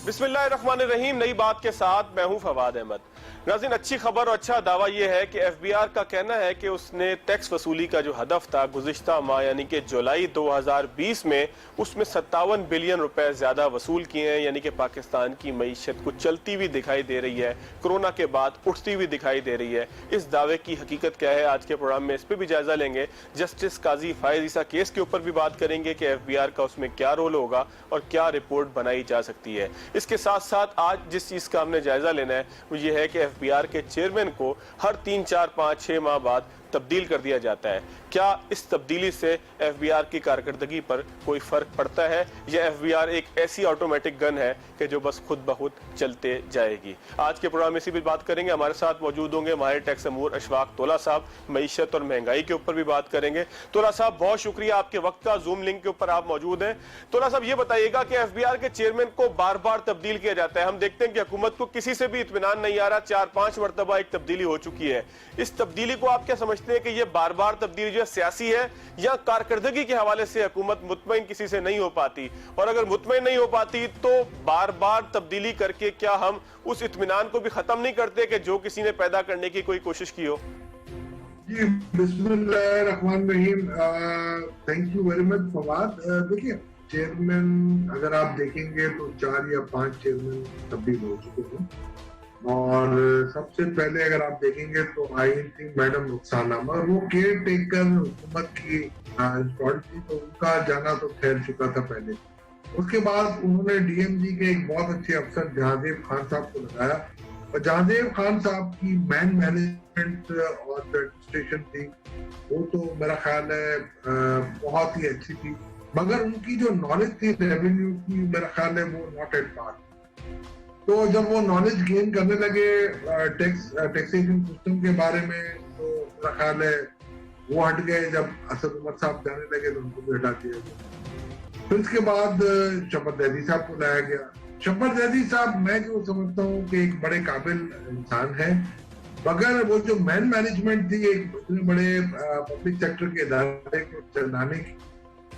बिस्मिल्लाहिर्रहमानिर्रहीम। नई बात के साथ मैं हूं फवाद अहमद। नाज़रीन, अच्छी खबर और अच्छा दावा यह है कि एफबीआर का कहना है कि उसने टैक्स वसूली का जो हदफ था गुज़िश्ता माह यानी कि जुलाई 2020 में उसमें 57 बिलियन रुपए ज्यादा वसूल किए हैं। यानी कि पाकिस्तान की मईशत कुछ चलती हुई दिखाई दे रही है, कोरोना के बाद उठती हुई दिखाई दे रही है। इस दावे की हकीकत क्या है, आज के प्रोग्राम में इस पर भी जायजा लेंगे। जस्टिस काजी फायज ईसा केस के ऊपर भी बात करेंगे कि एफबीआर का उसमें क्या रोल होगा और क्या रिपोर्ट बनाई जा सकती है। इसके साथ साथ आज जिस चीज का हमने जायजा लेना है वो ये है कि एफबीआर के चेयरमैन को हर 3, 4, 5, 6 माह बाद तब्दील कर दिया जाता है। क्या इस तब्दीली से एफबीआर की कारकर्दगी पर कोई फर्क पड़ता है या एफबीआर एक ऐसी ऑटोमेटिक गन है कि जो बस खुद ब खुद चलते जाएगी? आज के प्रोग्राम में इसी भी बात करेंगे। हमारे साथ मौजूद होंगे माहिर टैक्स अमूर अशफाक तोला साहब। मईशत और महंगाई के ऊपर भी बात करेंगे। तोला साहब, बहुत शुक्रिया आपके वक्त का। जूम लिंक के ऊपर आप मौजूद हैं। तोला साहब, ये बताइएगा कि एफबीआर के चेयरमैन को बार बार तब्दील किया जाता है। हम देखते हैं कि हुकूमत को किसी से भी इत्मीनान नहीं आ रहा। 4-5 मरतबा एक तब्दीली हो चुकी है। इस तब्दीली को आप क्या समझते हैं कि ये बार बार तब्दीली जो है सियासी है या कारकर्दगी के हवाले से हुकूमत मुतमईन किसी से नहीं हो पाती? और अगर मुतमईन नहीं हो पाती तो बार बार तब्दीली करके क्या हम उस इत्मीनान को भी खत्म नहीं करते कि जो किसी ने पैदा करने की कोई कोशिश की हो? जी, बिस्मिल्लाहिर्रहमानिर्रहीम। Thank you very much Fawad. देखिए, चेयरमैन अगर आप देखेंगे तो 4 या 5 चेयरमैन तब्दील हो चुके हैं। और सबसे पहले अगर आप देखेंगे तो आई थिंक मैडम रुखसाना, मगर वो केयर टेकर हुकूमत की इंस्टॉल्ड थी, तो उनका जाना तो ठहर चुका था पहले। उसके बाद उन्होंने डीएमजी के एक बहुत अच्छे अफसर जहांदेव खान साहब को लगाया, और जहांदेव खान साहब की मैन मैनेजमेंट और एडमिनिस्ट्रेशन थी वो तो मेरा ख्याल है बहुत ही अच्छी थी, मगर उनकी जो नॉलेज थी रेवेन्यू की, मेरा ख्याल है वो नॉट एट पार। तो जब वो नॉलेज गेन करने लगे टैक्सेशन सिस्टम के बारे में, तो मेरा ख्याल है वो हट गए। जब असद उमर साहब जाने लगे तो उनको भी हटा दिया गया। फिर इसके बाद शफकत जैदी साहब को लाया गया। शफकत जैदी साहब, मैं जो समझता हूँ कि एक बड़े काबिल इंसान है, मगर वो जो मैन मैनेजमेंट थी एक इतने बड़े पब्लिक सेक्टर के इदारे को चलाने की,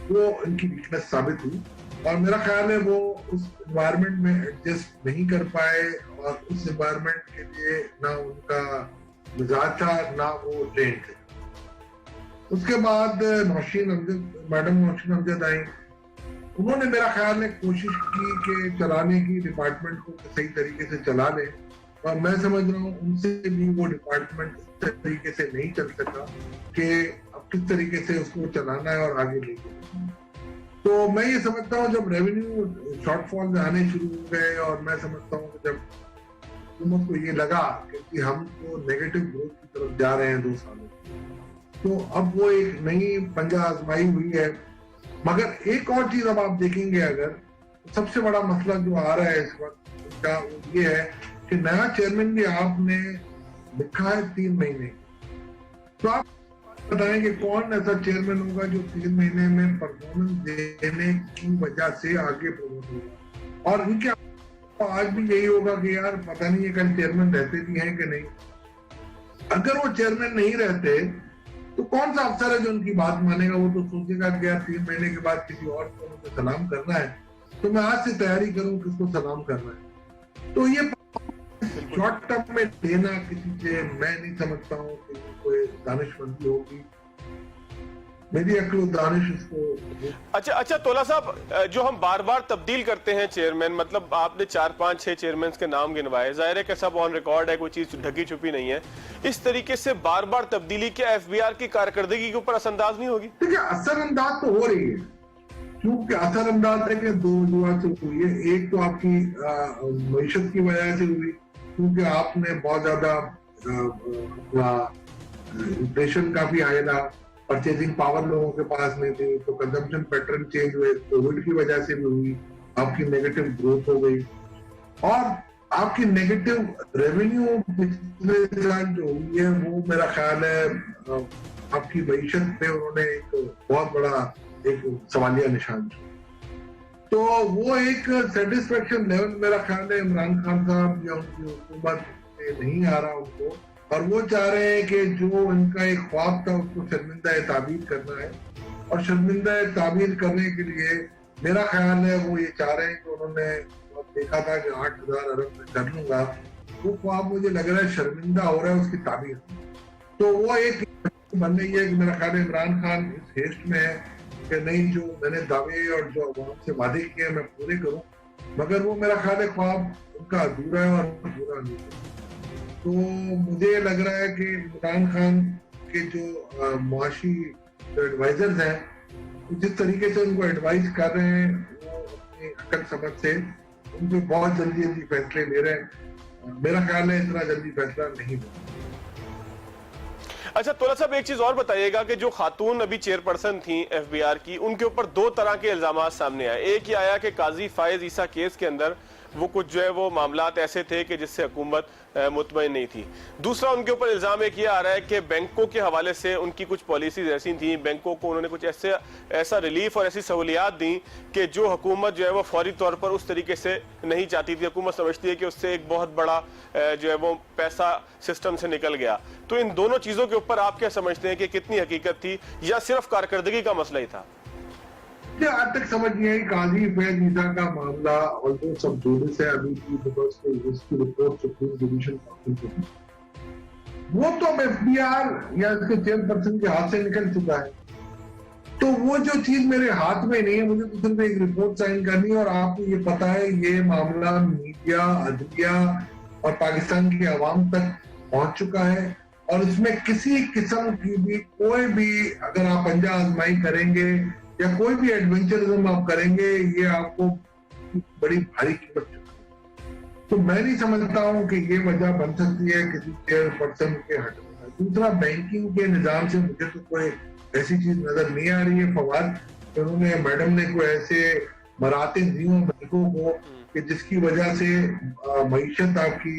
वो इनकी वीकनेस साबित हुई। और मेरा ख्याल है वो उस एनवायरनमेंट में एडजस्ट नहीं कर पाए, और उस एनवायरनमेंट के लिए ना उनका मिजाज था ना वो ट्रेन थे। उसके बाद मैडम नौशीन अमजद आई। उन्होंने मेरा ख्याल है कोशिश की कि चलाने की डिपार्टमेंट को सही तरीके से चला लें, और मैं समझ रहा हूँ उनसे भी वो डिपार्टमेंट इस तरीके से नहीं चल सका कि अब किस तरीके से उसको चलाना है और आगे लेके। तो मैं ये समझता हूँ जब रेवेन्यू शॉर्टफॉल आने शुरू हो गए, और मैं समझता हूँ जब हुकूमत को ये लगा कि हम तो नेगेटिव ग्रोथ की तरफ जा रहे हैं 2 सालों, तो अब वो एक नई पंजा आजमाई हुई है। मगर एक और चीज अब आप देखेंगे, अगर सबसे बड़ा मसला जो आ रहा है इस वक्त का ये है कि नया चेयरमैन भी आपने लिखा है 3 महीने। तो आप बताएं कि कौन ऐसा चेयरमैन होगा जो 3 महीने में परफॉर्मेंस देने की वजह से आगे प्रमोट होगा? और इनके आज भी यही होगा कि यार पता नहीं है कल चेयरमैन रहते भी हैं कि नहीं। अगर वो चेयरमैन नहीं रहते तो कौन सा अफसर है जो उनकी बात मानेगा? वो तो सोचेगा कि यार 3 महीने के बाद किसी और को मुझे सलाम करना है, तो मैं आज से तैयारी करूं किसको सलाम करना है। तो ये शॉर्ट टर्म में देना किसी से, मैं नहीं समझता हूँ कि कोई दानिशमंदी होगी। मेरी अक्ल दानिश इसको। अच्छा तोला साहब, जो हम बार बार तब्दील करते हैं चेयरमैन, मतलब आपने 4, 5, 6 चेयरमैन के नाम गिनवाए, जाहिर है कि सब ऑन रिकॉर्ड है, कोई चीज ढकी छुपी नहीं है। इस तरीके से बार बार तब्दीली क्या एफबीआर की कारकर्दगी के ऊपर असरअंदाज नहीं होगी? देखिए, असरअंदाज तो हो रही है, क्योंकि असरअंदाज है कि 2 वजह से हुई है। एक तो आपकी मईशत की वजह से हुई, क्योंकि आपने बहुत ज्यादा इन्फ्लेशन काफी आया था, परचेजिंग पावर लोगों के पास नहीं थी, तो कंजम्पशन पैटर्न चेंज हुए, कोविड की वजह से भी हुई, आपकी नेगेटिव ग्रोथ हो गई, और आपकी नेगेटिव रेवेन्यू पिछले साल जो हुई है वो मेरा ख्याल है आपकी मईशत पे उन्होंने एक बहुत बड़ा एक सवालिया निशान छोड़ा। तो वो एक सेटिस्फेक्शन लेवल मेरा ख्याल है इमरान खान साहब या उनकी हुकूमत में नहीं आ रहा उनको, और वो चाह रहे हैं कि जो उनका एक ख्वाब था उसको शर्मिंदा ताबीर करना है। और शर्मिंदा ताबीर करने के लिए मेरा ख्याल है वो ये चाह रहे हैं कि उन्होंने देखा था कि 8,000 अरब में कर लूंगा, वो ख्वाब मुझे लग रहा है शर्मिंदा हो रहा है उसकी ताबीर। तो वो एक बन रही है कि मेरा ख्याल है इमरान खान इस हेस्ट में है कि नहीं, जो मैंने दावे और जो अवाम से वादे किए मैं पूरे करूं, मगर वो मेरा ख्याल है ख्वाब उनका अधूरा है और पूरा नहीं है। तो मुझे लग रहा है कि इमरान खान के जो मुआशी एडवाइजर्स हैं, जिस तरीके से उनको एडवाइस कर रहे हैं वो अपनी अकल समझ से उनको बहुत जल्दी जल्दी फैसले ले रहे हैं। मेरा ख्याल है इतना जल्दी फैसला नहीं होगा। अच्छा तोला साहब, एक चीज और बताइएगा कि जो खातून अभी चेयरपर्सन थी एफबीआर की, उनके ऊपर दो तरह के इल्जाम सामने आए। एक ये आया कि काजी फायज ईसा केस के अंदर वो कुछ जो है वो मामलात ऐसे थे कि जिससे हुकूमत मुतमईन नहीं थी। दूसरा उनके ऊपर इल्जाम एक ये आ रहा है कि बैंकों के हवाले से उनकी कुछ पॉलिसीज ऐसी थी, बैंकों को उन्होंने कुछ ऐसा रिलीफ और ऐसी सहूलियात दी कि जो हुकूमत जो है वो फौरी तौर पर उस तरीके से नहीं चाहती थी। हुकूमत समझती है कि उससे एक बहुत बड़ा जो है वो पैसा सिस्टम से निकल गया। तो इन दोनों चीजों के ऊपर आप क्या समझते हैं कि कितनी हकीकत थी या सिर्फ कारकर्दगी का मसला ही था? आज तक समझ नहीं आई काजी फैज ईसा का मामला, और जो सब जुडिस है अभी की उसकी रिपोर्ट सुप्रीम डिवीजन काउंसिल को, वो तो एफबीआर या इसके चेयरपर्सन के हाथ से निकल चुका है। तो वो जो चीज मेरे हाथ में नहीं है, मुझे तो सिर्फ एक रिपोर्ट साइन करनी है। और आपको ये पता है ये मामला मीडिया, अदलिया और पाकिस्तान की आवाम तक पहुंच चुका है, और इसमें किसी किस्म की भी कोई भी अगर आप पंजा आजमाई करेंगे या कोई भी एडवेंचरिज्म आप करेंगे, ये आपको बड़ी भारी कीमत चुकाएगी। तो मैं नहीं समझता हूं कि ये वजह बन सकती है किसी चेयरपर्सन के हटने का। दूसरा, बैंकिंग के निजाम से मुझे तो कोई ऐसी चीज नजर नहीं आ रही है फवाद, उन्होंने मैडम ने कोई ऐसे मराते दी हो बैंकों को कि जिसकी वजह से मईशत आपकी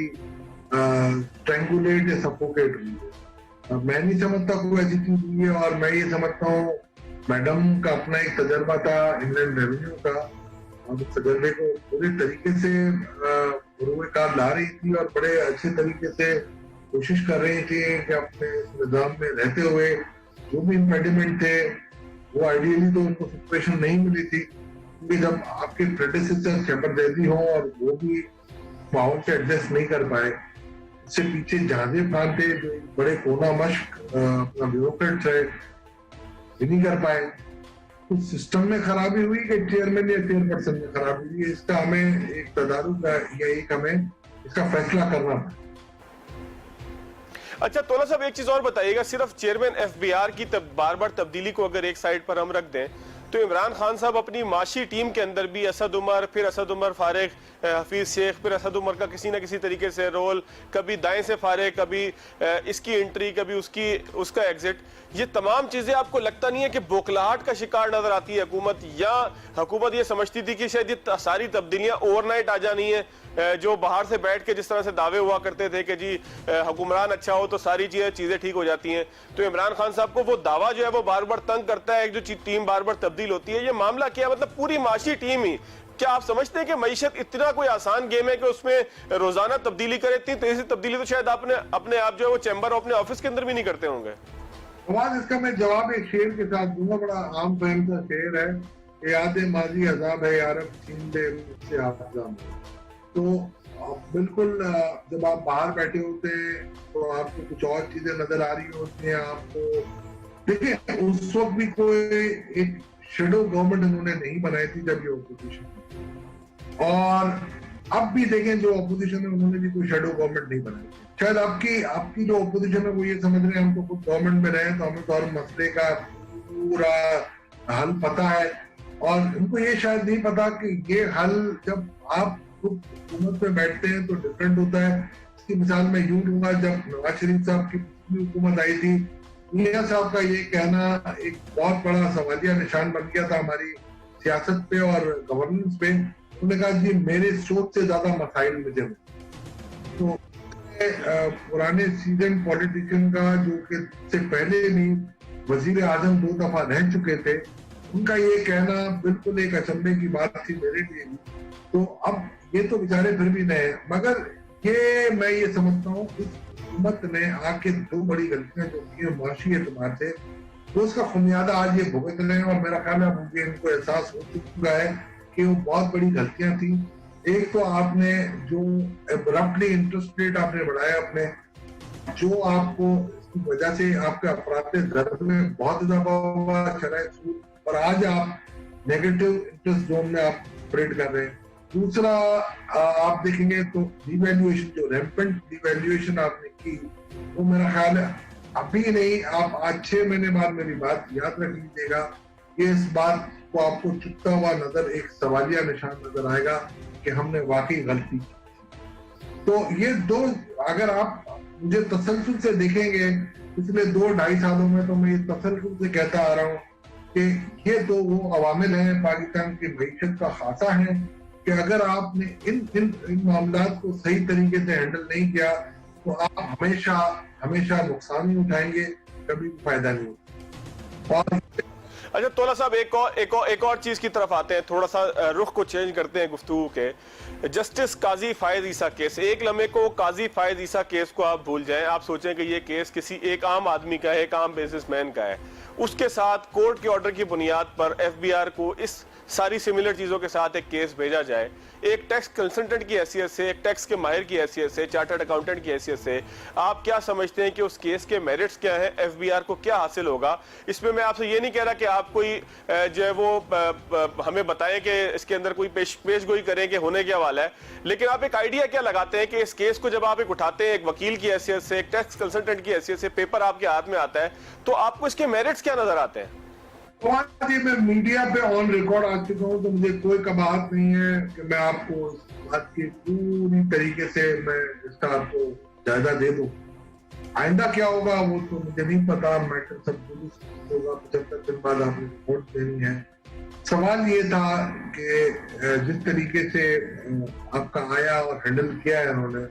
स्ट्रेंगुलेट या सफोकेट हुई है। मैं नहीं समझता कोई ऐसी चीज हुई है। और मैं ये समझता हूँ मैडम का अपना एक तजर्बा था इंडियन रेवेन्यू का, और उस तजर्बे को पूरे तरीके से कार ला रही थी और बड़े अच्छे तरीके से कोशिश कर रही थी कि अपने निजाम में रहते हुए जो भी इम्पेडिमेंट थे वो आइडियली तो उनको सिचुएशन नहीं मिली थी, क्योंकि जब आपके प्रेडिसेसर शपथ हो और वो भी माहौल से एडजस्ट नहीं कर पाए, उससे पीछे जहाजे खान थे जो बड़े कोना मश्क अपना ब्यूरोक्रेट है, नहीं कर पाए। तो सिस्टम में खराबी हुई कि चेयरमैन या चेयरपर्सन में खराबी हुई, इसका हमें एक तदारुक या एक हमें इसका फैसला करना था। अच्छा तोला साहब, एक चीज और बताइएगा, सिर्फ चेयरमैन एफबीआर की बार बार तब्दीली को अगर एक साइड पर हम रख दें, तो इमरान खान साहब अपनी माशी टीम के अंदर भी असद उमर, फिर असद उमर फारिग, हफीज शेख, फिर असद उमर का किसी ना किसी तरीके से रोल, कभी दाएं से फारिग, कभी इसकी एंट्री, कभी उसका एग्जिट, ये तमाम चीजें आपको लगता नहीं है कि बौखलाहट का शिकार नजर आती है हुकूमत? या हुकूमत ये समझती थी कि शायद ये सारी तब्दीलियां ओवरनाइट आ जानी है, जो बाहर से बैठ के जिस तरह से दावे हुआ करते थे कि जी हुक्मरान अच्छा हो तो सारी चीजें ठीक हो जाती हैं, तो इमरान खान साहब को वो दावा जो है वो बार बार तंग करता है, जो टीम बार बार तब्दील होती है। ये मामला क्या, मतलब पूरी माशी टीम ही, क्या आप समझते हैं कि मईशत इतना कोई आसान गेम है कि उसमें रोजाना तब्दीली करे? इतनी तेजी तब्दीली तो शायद आपने अपने आप जो है वो चैम्बर अपने ऑफिस के अंदर भी नहीं करते होंगे। इसका मैं जवाब एक शेर के साथ दूंगा, बड़ा आम फहम का शेर है, याद माजी अजाब है यारब छीन दे मुझसे आजाम। तो बिल्कुल जब आप बाहर बैठे होते हैं तो आपको कुछ और चीजें नजर आ रही होती हैं। आपको देखिए उस वक्त भी कोई एक शेडो गवर्नमेंट उन्होंने नहीं बनाई थी जब ये ऑपोजिशन, और अब भी देखें जो ऑपोजिशन है उन्होंने भी कोई शेडो गवर्नमेंट नहीं बनाई। शायद आपकी जो ऑपोजिशन है वो ये समझ रहे हैं हम तो खुद गवर्नमेंट में रहे तो हमें तो हर मसले का पूरा हल पता है, और उनको ये शायद नहीं पता कि ये हल जब आप हुकूमत में बैठते हैं तो डिफरेंट होता है। इसकी मिसाल मैं यूं दूंगा, जब नवाज शरीफ साहब की हुकूमत आई थी, मियां साहब का ये कहना एक बहुत बड़ा सवालिया निशान बन गया था हमारी सियासत पे और गवर्नेंस पे। उन्होंने कहा जी मेरे सोच से ज्यादा मसाइल मुझे। तो पुराने सीजन पॉलिटिशियन का जो कि से पहले भी वजीर आजम 2 दफा रह चुके थे, उनका ये कहना बिल्कुल एक अचंभे की बात थी मेरे लिए। तो अब ये तो बेचारे फिर भी नए, मगर ये मैं ये समझता हूँ इस हुकूमत ने आके 2 बड़ी गलतियां जो की है मुआशी एतबार से, तो उसका खुमियादा आज ये भुगत रहे हैं। और मेरा ख्याल है मुझे इनको एहसास हो चुका है कि वो बहुत बड़ी गलतियां थी, एक तो आपने जो एब्रप्टली इंटरेस्ट रेट आपने बढ़ाया, अपने जो आपको इसकी वजह से आपके अपराध दर में बहुत इजाफा हुआ, शराय सूद, और आज आप नेगेटिव इंटरेस्ट जोन में आप ऑपरेट कर रहे हैं। दूसरा आप देखेंगे तो डिवैल्यूएशन, जो रैम्पेंट डिवैल्यूएशन आपने की, वो मेरा ख्याल है अभी नहीं, आप आज 6 महीने बाद मेरी बात याद रख लीजिएगा, ये इस बात को आपको चुकता हुआ नजर, एक सवालिया निशान नजर आएगा कि हमने वाकई गलती की। तो ये दो, अगर आप मुझे तसलसल से देखेंगे पिछले 2-2.5 सालों में, तो मैं ये तसलसल से कहता आ रहा हूँ कि ये तो वो अवामिल हैं पाकिस्तान की मईशत का खासा है कि अगर आपने इन मामलात को सही तरीके से हैंडल नहीं किया तो आप हमेशा नुकसान ही उठाएंगे, कभी फायदा नहीं होगा। और अच्छा तोला साहब, एक और चीज की तरफ आते हैं, थोड़ा सा रुख को चेंज करते हैं गुफ्तगू के। जस्टिस काजी फायद ईसा केस, एक लम्हे को काजी फायद ईसा केस को आप भूल जाएं, आप सोचें कि ये केस किसी एक आम आदमी का है, एक आम बिजनेसमैन का है। उसके साथ कोर्ट के ऑर्डर की बुनियाद पर एफबीआर को इस सारी सिमिलर चीजों के साथ एक केस भेजा जाए, एक टैक्स कंसल्टेंट की हैसियत से, एक टैक्स के माहिर की हैसियत से, चार्टर्ड अकाउंटेंट की हैसियत से, आप क्या समझते हैं कि उस केस के मेरिट्स क्या हैं, एफबीआर को क्या हासिल होगा? इसमें मैं आपसे ये नहीं कह रहा कि आप कोई जो है वो हमें बताएं कि इसके अंदर कोई पेशगोई करें कि होने क्या वाला है, लेकिन आप एक आइडिया क्या लगाते हैं कि इस केस को जब आप एक उठाते हैं, एक वकील की हैसियत से, एक टैक्स कंसल्टेंट की हैसियत से, पेपर आपके हाथ में आता है, तो आपको इसके मेरिट्स क्या नजर आते हैं? मैं मीडिया पे ऑन रिकॉर्ड आ चुका हूँ, तो मुझे कोई कबाहत नहीं है कि मैं आपको इस बात की पूरी तरीके से मैं इसका आपको जायजा दे दूं। आइंदा क्या होगा वो तो मुझे नहीं पता, मैटर सब होगा, 75 दिन बाद आपने रिपोर्ट देनी है। सवाल ये था कि जिस तरीके से आपका आया और हैंडल किया है इन्होंने,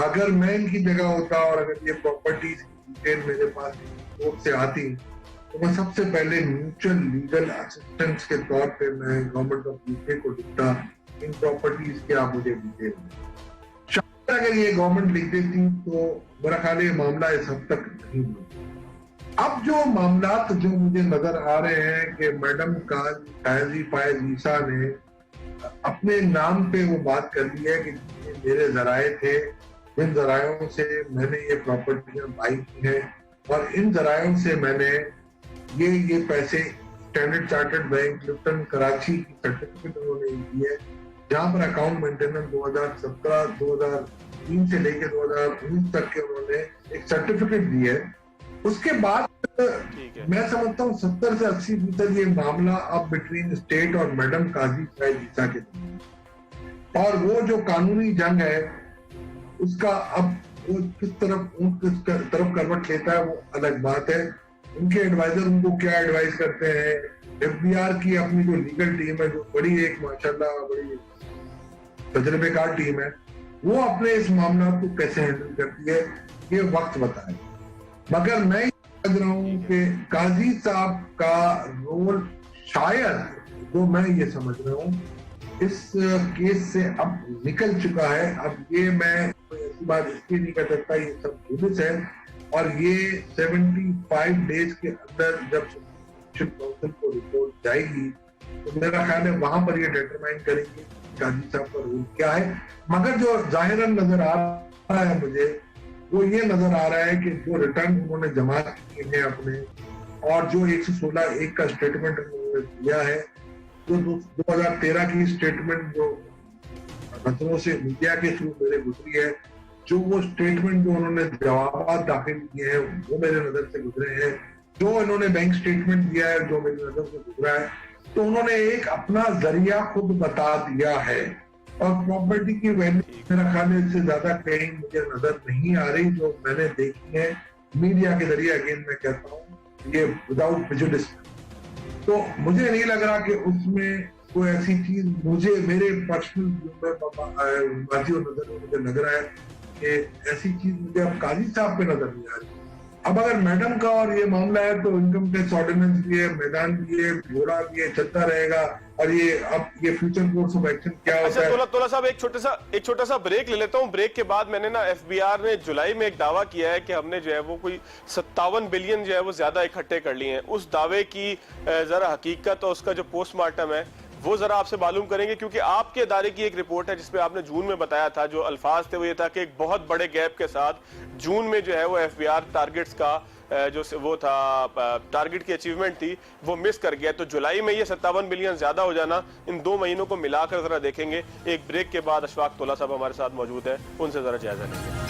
अगर मैं इनकी जगह होता और अगर ये प्रॉपर्टीज डिटेल मेरे पास कोर्ट से आती, तो मैं सबसे पहले म्यूचुअल लीगल असिस्टेंस के तौर पे मैं गवर्नमेंट ऑफ यूके को लिखता, इन प्रॉपर्टीज के आप मुझे डिटेल दें। शायद अगर ये गवर्नमेंट लिख देती तो मेरा ख्याल ये मामला इस हद तक नहीं होता। अब जो मामलात जो मुझे नजर आ रहे हैं कि मैडम काजी फायद ईसा ने अपने नाम पे वो बात कर ली है कि मेरे जराए थे, इन जरायों से मैंने ये प्रॉपर्टियां बाई की हैं और इन जरायों से मैंने ये पैसे standard chartered bank Lipton Karachi की सर्टिफिकेट उन्होंने दी है, जहां पर अकाउंट मेंटेनेंस 2017-2003 से लेकर 2019 तक के उन्होंने एक सर्टिफिकेट दी है। उसके बाद मैं समझता हूँ 70 से 80% ये मामला अब बिटवीन स्टेट और मैडम काजी फायद ईसा के, और वो जो कानूनी जंग है उसका अब वो किस तरफ करवट लेता है वो अलग बात है। उनके एडवाइजर उनको क्या एडवाइस करते हैं, एफबीआर की अपनी जो लीगल टीम है, जो बड़ी एक माशाल्लाह बड़ी तजुर्बेकार टीम है, वो अपने इस मामला को कैसे हैंडल करती है ये वक्त बताए। मगर मैं समझ रहा हूँ कि काजी साहब का रोल शायद, जो मैं ये समझ रहा हूँ, इस केस से अब निकल चुका है। अब ये मैं ऐसी बात इसलिए नहीं कर सकता, ये सब जुलूस है, और ये 75 डेज के अंदर जब काउंसिल को रिपोर्ट जाएगी तो मेरा ख्याल है वहां पर ये डिटरमाइन करेंगे काजी साहब का रोल क्या है। मगर जो जाहिरन नजर आ रहा है मुझे, वो ये नजर आ रहा है कि जो रिटर्न उन्होंने जमा किए हैं अपने, और जो 116(1) का स्टेटमेंट उन्होंने दिया है, जो 2013 की स्टेटमेंट जो नजरों से मीडिया के थ्रू मेरे गुजरी है, जो वो स्टेटमेंट जो उन्होंने जवाब दाखिल किए हैं वो मेरे नजर से गुजरे हैं, जो इन्होंने बैंक स्टेटमेंट दिया है जो मेरी नजर से गुजरा है, तो उन्होंने एक अपना जरिया खुद बता दिया है। और प्रॉपर्टी की वैल्यू मेरा ख्याल इससे ज्यादा कहीं मुझे नजर नहीं आ रही जो मैंने देखी है मीडिया के जरिए। अगेन मैं कहता हूँ ये विदाउट प्रेजुडिस, तो मुझे नहीं लग रहा कि उसमें कोई ऐसी चीज मुझे मेरे पर्सनल नजर में मुझे लग रहा है कि ऐसी चीज मुझे अब काजी साहब पे नजर नहीं आ रही। अब अगर मैडम का और ये मामला है तो इनकम टैक्स ऑर्डिनेंस भी है, मैदान भी है, घोड़ा भी है, चलता रहेगा, और ये अब ये फ्यूचर कोर्स ऑफ एक्शन क्या होता है। तोला साहब एक छोटा सा ब्रेक ले लेता हूँ। ब्रेक के बाद मैंने ना एफबीआर ने जुलाई में एक दावा किया है कि हमने जो है वो कोई 57 बिलियन जो है वो ज्यादा इकट्ठे कर लिए हैं। उस दावे की जरा हकीकत और उसका जो पोस्टमार्टम है वो जरा आपसे मालूम करेंगे, क्योंकि आपके इदारे की एक रिपोर्ट है जिसपे आपने जून में बताया था, जो अल्फाज थे वो ये था कि एक बहुत बड़े गैप के साथ जून में जो है वो एफबीआर टारगेट्स का जो वो था, टारगेट की अचीवमेंट थी, वो मिस कर गया। तो जुलाई में ये 57 बिलियन ज्यादा हो जाना, इन 2 महीनों को मिलाकर जरा देखेंगे। एक ब्रेक के बाद अशफाक तोला साहब हमारे साथ मौजूद है, उनसे जरा जायजा लेंगे।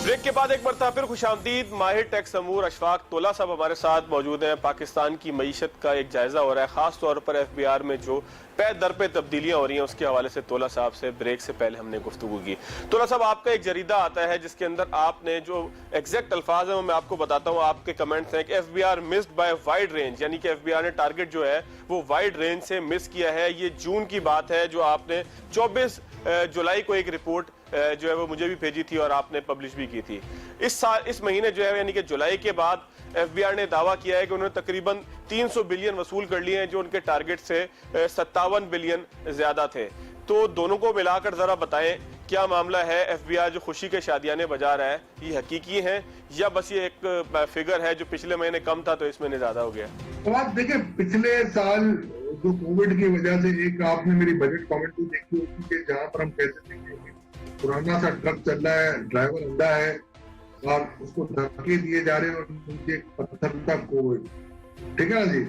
ब्रेक के बाद एक बार फिर खुशामदीद। माहिर टैक्स अमूर अशफाक तोला साहब हमारे साथ मौजूद हैं। पाकिस्तान की मईशत का एक जायजा हो रहा है, खास तौर पर एफबीआर में जो पे दर पे तब्दीलियां हो रही हैं उसके हवाले से तोला साहब से ब्रेक से पहले हमने गुफ्तगू की। तोला साहब, आपका एक जरीदा आता है जिसके अंदर आपने जो एग्जैक्ट अल्फाज है वो मैं आपको बताता हूँ, आपके कमेंट्स हैं कि FBR missed by wide range, यानी कि एफबीआर ने टारगेट जो है वो वाइड रेंज से मिस किया है। ये जून की बात है जो आपने 24 जुलाई को एक रिपोर्ट जो है वो मुझे भी भेजी थी और आपने पब्लिश भी की थी। इस महीने जो है यानी कि जुलाई के बाद एफबीआर ने दावा किया है कि उन्होंने तकरीबन 300 बिलियन वसूल कर लिए हैं, जो उनके टारगेट से 57 बिलियन ज्यादा थे। तो दोनों को मिलाकर जरा बताएं क्या मामला है। एफबीआर जो खुशी के शादियाने बजा रहा है, ये हकीकी है या बस ये एक फिगर है जो पिछले महीने कम था तो इस महीने ज्यादा हो गया? तो आप देखिए, पिछले साल जो कोविड की वजह से, एक आपने मेरी बजट कमेंट्री देखी होगी कि जहां पर हम कहते थे कि पुराना सा ट्रक चल रहा है, ड्राइवर अंधा है और उसको धक्के दिए जा रहे हैं और नीचे एक पत्थर था कोविड, ठीक है ना जी।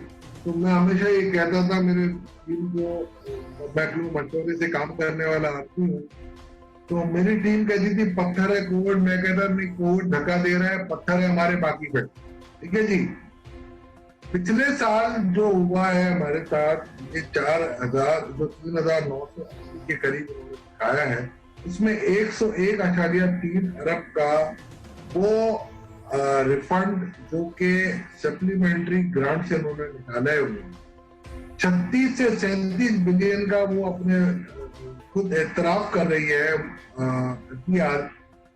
तो मैं हमेशा ये कहता था मेरे टीम को, मैं मशवरे से काम करने वाला आदमी हूँ, तो मेरी टीम कहती थी पत्थर है कोविड, मैं कहता नहीं, कोविड धक्का दे रहा है, पत्थर है हमारे बाकी पे, ठीक है जी। पिछले साल जो हुआ है हमारे साथ, ये 4000 जो 3980 के करीब उन्होंने दिखाया है, उसमें 101.3 अरब का वो रिफंड जो कि सप्लीमेंट्री ग्रांट से उन्होंने निकाला है, 36 से 37 बिलियन का वो अपने खुद एतराफ कर रही है एफबीआर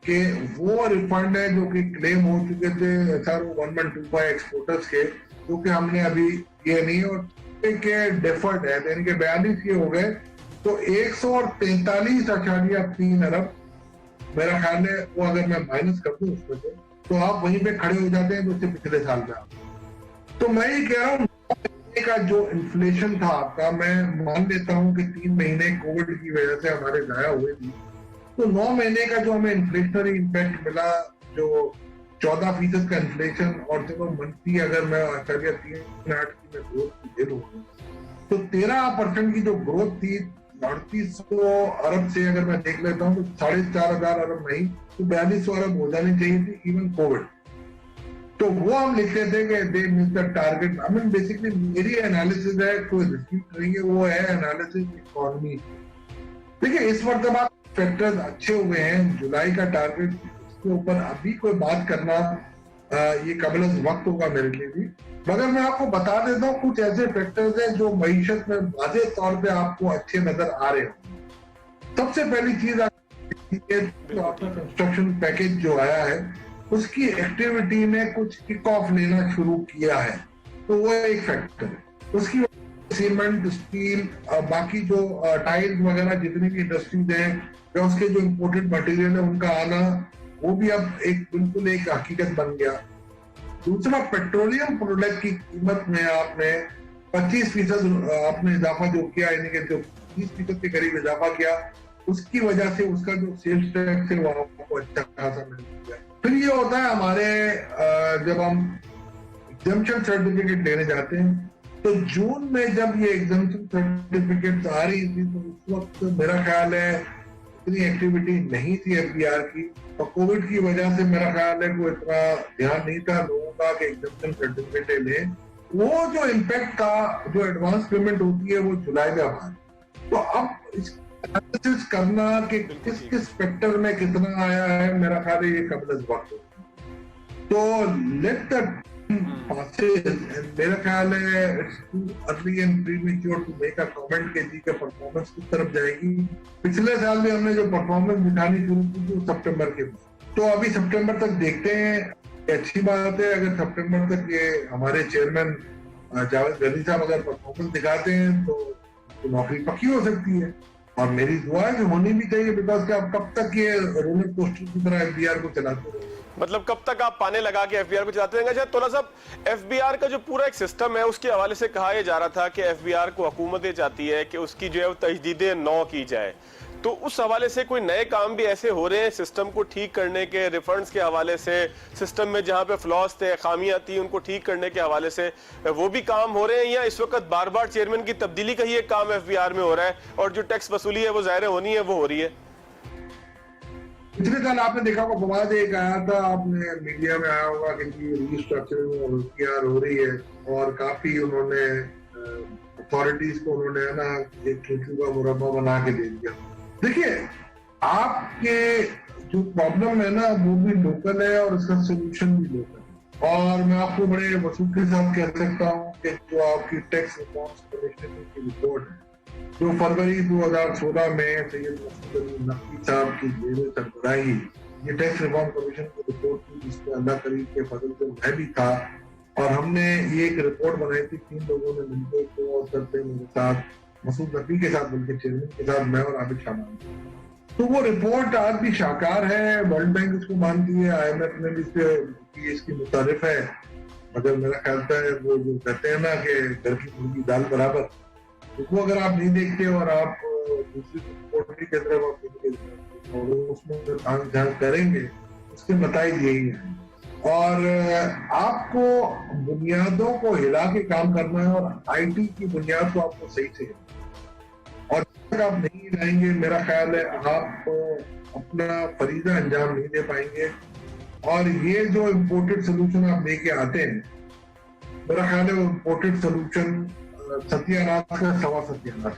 के वो रिफंड है जो कि क्लेम हो चुके थे SRO 1125 एक्सपोर्टर्स के, जो कि हमने अभी ये नहीं, और के डेफर्ड है, यानी कि 42 ये हो गए। तो 143.3 अरब मेरा ख्याल है वो, अगर मैं माइनस कर दूं उसमें से, तो आप वहीं पे खड़े हो जाते हैं तो उससे पिछले साल का। तो मैं ये कह रहा हूँ का जो इन्फ्लेशन था आपका, मैं मान लेता हूँ कि 3 महीने कोविड की वजह से हमारे जाया हुए थे, तो 9 महीने का जो हमें इन्फ्लेशनरी इम्पैक्ट मिला, जो 14% का इन्फ्लेशन, और चलो मंथली अगर मैं 8.3 की मैं ग्रोथ की दे लूँ, तो 13% की जो ग्रोथ थी 3800 अरब से अगर मैं देख लेता हूँ तो 4500 अरब नहीं तो 4200 अरब हो जानी चाहिए थी इवन कोविड। तो वो हम लिखते थे कि they miss the target. I mean basically मेरी एनालिसिस है, कोई रिस्क नहीं है, वो है एनालिसिस इकोनॉमी। देखिए इस मरतबा फैक्टर्स अच्छे हुए हैं, जुलाई का टारगेट के ऊपर अभी कोई बात करना ये कबल वक्त होगा मेरे लिए भी, मगर मैं आपको बता देता हूँ कुछ ऐसे फैक्टर्स हैं जो मईशत में वाज़े तौर पे आपको अच्छे नजर आ रहे हैं। सबसे पहली चीज कंस्ट्रक्शन पैकेज जो आया है उसकी एक्टिविटी में कुछ किक ऑफ लेना शुरू किया है, तो वो एक फैक्टर है। उसकी सीमेंट, स्टील, बाकी जो टाइल्स वगैरह जितनी भी इंडस्ट्रीज हैं या उसके जो इम्पोर्टेड मटेरियल है उनका आना, वो भी अब एक बिल्कुल एक हकीकत बन गया। दूसरा, पेट्रोलियम प्रोडक्ट की कीमत में आपने 25% आपने इजाफा जो किया, यानी कि जो 20% के करीब इजाफा किया, उसकी वजह से उसका जो सेल्स टैक्स है वो आपको अच्छा खासा मिल गया। फिर ये होता है हमारे जब हम एग्जम्पशन सर्टिफिकेट लेने जाते हैं, तो जून में जब ये एग्जम्पशन सर्टिफिकेट आ रही थी तो उस वक्त मेरा ख्याल है इतनी एक्टिविटी नहीं थी एफबीआर की, और कोविड की वजह से मेरा ख्याल है कोई इतना ध्यान नहीं था लोगों का कि एग्जम्पशन सर्टिफिकेट ले। वो जो इम्पैक्ट था, जो एडवांस पेमेंट होती है वो जुलाई में आ, तो अब एनालिसिस करना कि किस किस सेक्टर में कितना आया है, मेरा ख्याल है ये कबल वक्त। तो लेट द मेरा ख्याल है it's too early and premature to make a comment के जी का परफॉर्मेंस किस तरफ जाएगी। पिछले साल भी हमने जो परफॉर्मेंस दिखानी शुरू की थी सितंबर के, तो अभी सितंबर तक देखते हैं। अच्छी बात है अगर सितंबर तक ये हमारे चेयरमैन जावेद गनी साहब अगर परफॉर्मेंस दिखाते हैं तो नौकरी पक्की हो सकती है, और मेरी दुआ है कि होनी भी चाहिए, बिकॉज कि अब कब तक ये रोलर कोस्टर की तरह एफबीआर को चलाते हैं। मतलब कब तक आप पाने लगा के एफबीआर को चलाते रहेंगे? अच्छा तोला साहब, एफबीआर का जो पूरा एक सिस्टम है उसके हवाले से कहा यह जा रहा था कि एफबीआर को हुकूमतें चाहती है कि उसकी जो है वो तजदीद नौ की जाए, तो उस हवाले से कोई नए काम भी ऐसे हो रहे हैं सिस्टम को ठीक करने के, रिफंड्स के हवाले से, सिस्टम में जहां पे फ्लॉज थे, खामियां थी, उनको ठीक करने के हवाले से वो भी काम हो रहे हैं, या इस वक्त बार बार चेयरमैन की तब्दीली का ही एक काम एफबीआर में हो रहा है और जो टैक्स वसूली है वो ज़ाहिर होनी है वो हो रही है? पिछले साल आपने देखा होगा विवाद एक आया था, आपने मीडिया में आया होगा कि रीस्ट्रक्चरिंग और एफबीआर हो रही है और काफी उन्होंने अथॉरिटीज को उन्होंने है ना एक खिचड़ी का मुरब्बा बना के दे दिया। देखिए, आपके जो प्रॉब्लम है ना वो भी लोकल है और उसका सोल्यूशन भी लोकल है। और मैं आपको बड़े वसूख के साथ कह सकता हूँ कि जो आपकी टैक्स रिफॉर्म्स कमीशन की रिपोर्ट है जो फरवरी 2016 में सैयद मसूद अली नकवी साहब की जेल सरबराही, ये टैक्स रिफॉर्म कमीशन की रिपोर्ट थी जिसमें अल्लाह करीम के फजल से मैं भी था और हमने ये एक रिपोर्ट बनाई थी 3 लोगों ने मिलकर, तो करते मेरे साथ मसूद नकवी के साथ, बल्कि चेयरमैन के साथ मैं और आबिद शामिल। तो वो रिपोर्ट आज भी शाकार है, वर्ल्ड बैंक इसको मानती है, IMF ने भी इसकी मुतारिफ है, मगर मेरा ख्याल है वो जो कहते हैं ना कि घर की मुर्गी दाल बराबर, उसको अगर आप नहीं देखते और आप दूसरी रिपोर्ट की तरफ और उसमें ध्यान करेंगे, उसके नतीजे यही है। और आपको बुनियादों को हिला के काम करना है और IT की बुनियाद को आपको सही से, और जब तक आप नहीं हिलाएंगे मेरा ख्याल है आप अपना फरीजा अंजाम नहीं दे पाएंगे। और ये जो इम्पोर्टेड सोल्यूशन आप लेके आते हैं, मेरा ख्याल है वो इम्पोर्टेड सोल्यूशन सत्यानाश का सवा सत्यानाश।